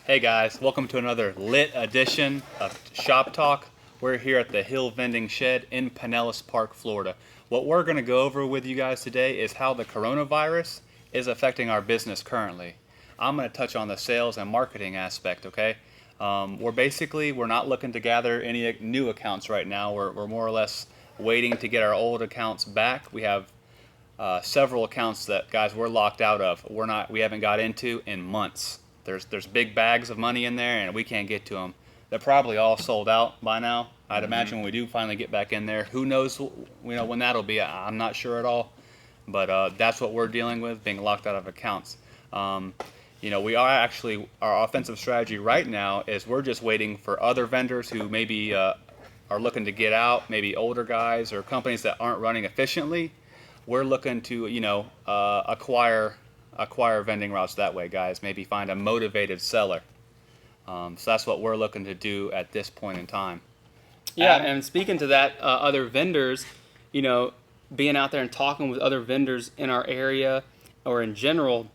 Hey guys, welcome to another lit edition of Shop Talk. We're here at the Hill Vending Shed in Pinellas Park, Florida. What we're going to go over with you guys today is how the coronavirus is affecting our business currently. I'm going to touch on the sales and marketing aspect, okay? We're not looking to gather any new accounts right now. We're more or less waiting to get our old accounts back. We have several accounts that, guys, we're locked out of. We haven't got into in months. There's big bags of money in there, and we can't get to them. They're probably all sold out by now. I'd imagine when we do finally get back in there, who knows, when that'll be. I'm not sure at all, but that's what we're dealing with, being locked out of accounts. We are actually, our offensive strategy right now is we're just waiting for other vendors who maybe are looking to get out, maybe older guys or companies that aren't running efficiently. We're looking to, acquire vending routes that way, guys. Maybe find a motivated seller. So that's what we're looking to do at this point in time. Yeah, and speaking to that, other vendors, being out there and talking with other vendors in our area or in general,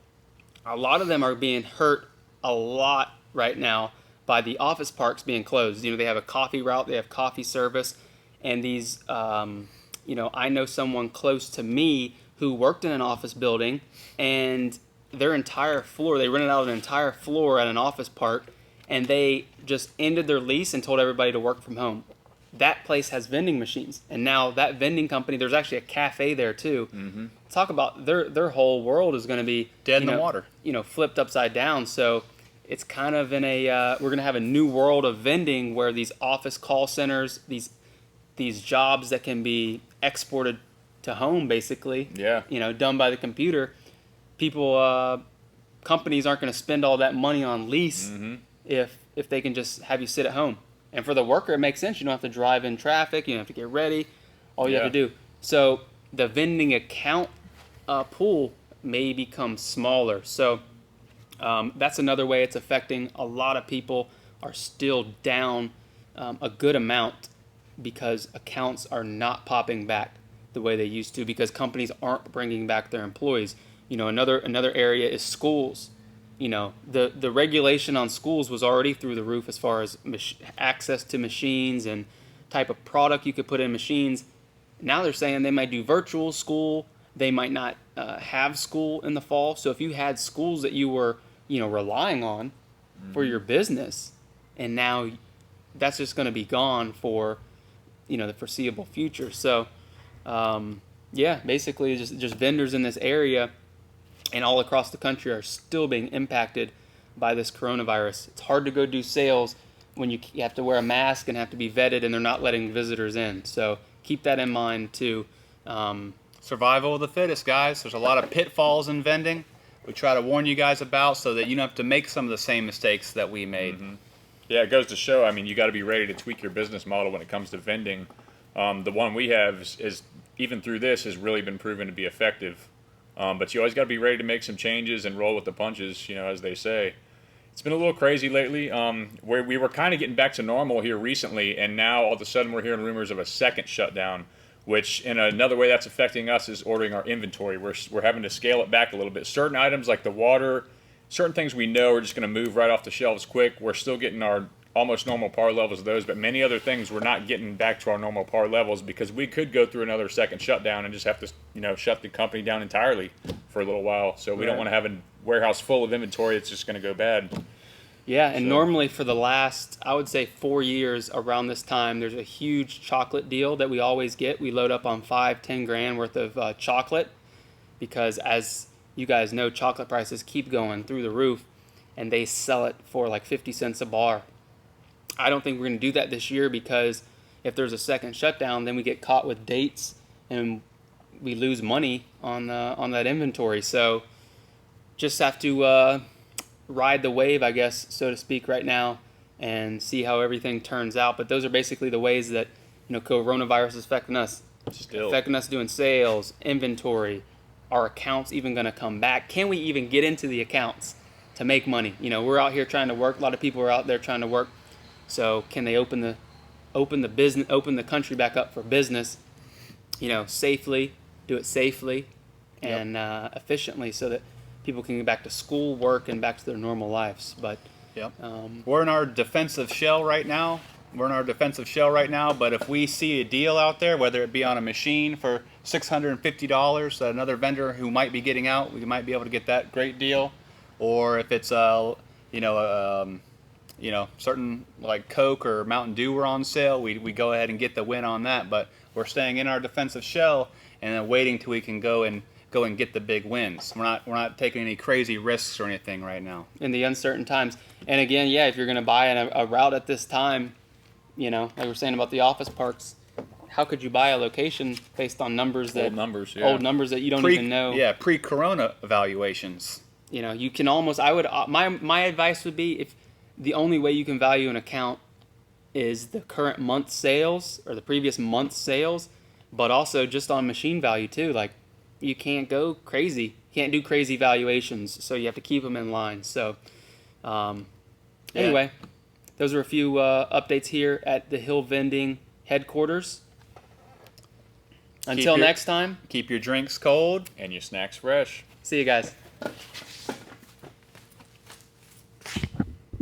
a lot of them are being hurt a lot right now by the office parks being closed. They have a coffee route, they have coffee service, and these, I know someone close to me who worked in an office building, and their entire floor, they rented out an entire floor at an office park, and they just ended their lease and told everybody to work from home. That place has vending machines, and now that vending company, there's actually a cafe there too. Mm-hmm. Talk about their whole world is going to be dead in the water, flipped upside down. So it's kind of in we're going to have a new world of vending where these office call centers, these jobs that can be exported to home, basically, done by the computer. Companies aren't going to spend all that money on lease if they can just have you sit at home. And for the worker, it makes sense. You don't have to drive in traffic. You don't have to get ready. All you have to do. So the vending account pool may become smaller. So that's another way it's affecting. A lot of people are still down a good amount because accounts are not popping back the way they used to, because companies aren't bringing back their employees. Another area is schools. The regulation on schools was already through the roof as far as access to machines and type of product you could put in machines. Now they're saying they might do virtual school. They might not have school in the fall. So if you had schools that you were, relying on for your business, and now that's just going to be gone for, the foreseeable future. So, basically just vendors in this area and all across the country are still being impacted by this coronavirus. It's hard to go do sales when you have to wear a mask and have to be vetted, and they're not letting visitors in. So keep that in mind too. Survival of the fittest, guys. There's a lot of pitfalls in vending. We try to warn you guys about so that you don't have to make some of the same mistakes that we made. Mm-hmm. Yeah, it goes to show, you got to be ready to tweak your business model when it comes to vending. The one we have is even through this, has really been proven to be effective. But you always got to be ready to make some changes and roll with the punches, as they say. It's been a little crazy lately. Where we were kind of getting back to normal here recently, and now all of a sudden we're hearing rumors of a second shutdown, which in another way that's affecting us is ordering our inventory. We're having to scale it back a little bit. Certain items like the water, certain things we know are just going to move right off the shelves quick. We're still getting our almost normal par levels of those, but many other things we're not getting back to our normal par levels because we could go through another second shutdown and just have to, shut the company down entirely for a little while. So we don't want to have a warehouse full of inventory that's just going to go bad. Yeah, and normally for the last, I would say 4 years around this time, there's a huge chocolate deal that we always get. We load up on 5-10 grand worth of chocolate because, as you guys know, chocolate prices keep going through the roof, and they sell it for like 50 cents a bar. I don't think we're going to do that this year because if there's a second shutdown, then we get caught with dates and we lose money on that inventory. So just have to ride the wave, I guess, so to speak, right now and see how everything turns out. But those are basically the ways that coronavirus is affecting us. Affecting us doing sales, inventory, our accounts even going to come back. Can we even get into the accounts to make money? We're out here trying to work. A lot of people are out there trying to work. So can they open the country back up for business, safely, do it safely and efficiently so that people can get back to school, work, and back to their normal lives. But Yep. Um, We're in our defensive shell right now. But if we see a deal out there, whether it be on a machine for $650 that another vendor who might be getting out, we might be able to get that great deal. Or if it's certain like Coke or Mountain Dew were on sale, we go ahead and get the win on that. But we're staying in our defensive shell and then waiting till we can go and get the big wins. We're not taking any crazy risks or anything right now. in the uncertain times. And again, yeah, if you're going to buy a route at this time, like we're saying about the office parks, how could you buy a location based on numbers that Old numbers, yeah. old numbers that you don't even know? Yeah, pre-corona evaluations. You can almost. My advice would be, if the only way you can value an account is the current month's sales or the previous month's sales, but also just on machine value too. Like, you can't go crazy. You can't do crazy valuations, so you have to keep them in line. So, anyway, those are a few updates here at the Hill Vending headquarters. Until next time, Keep your drinks cold. And your snacks fresh. see you guys.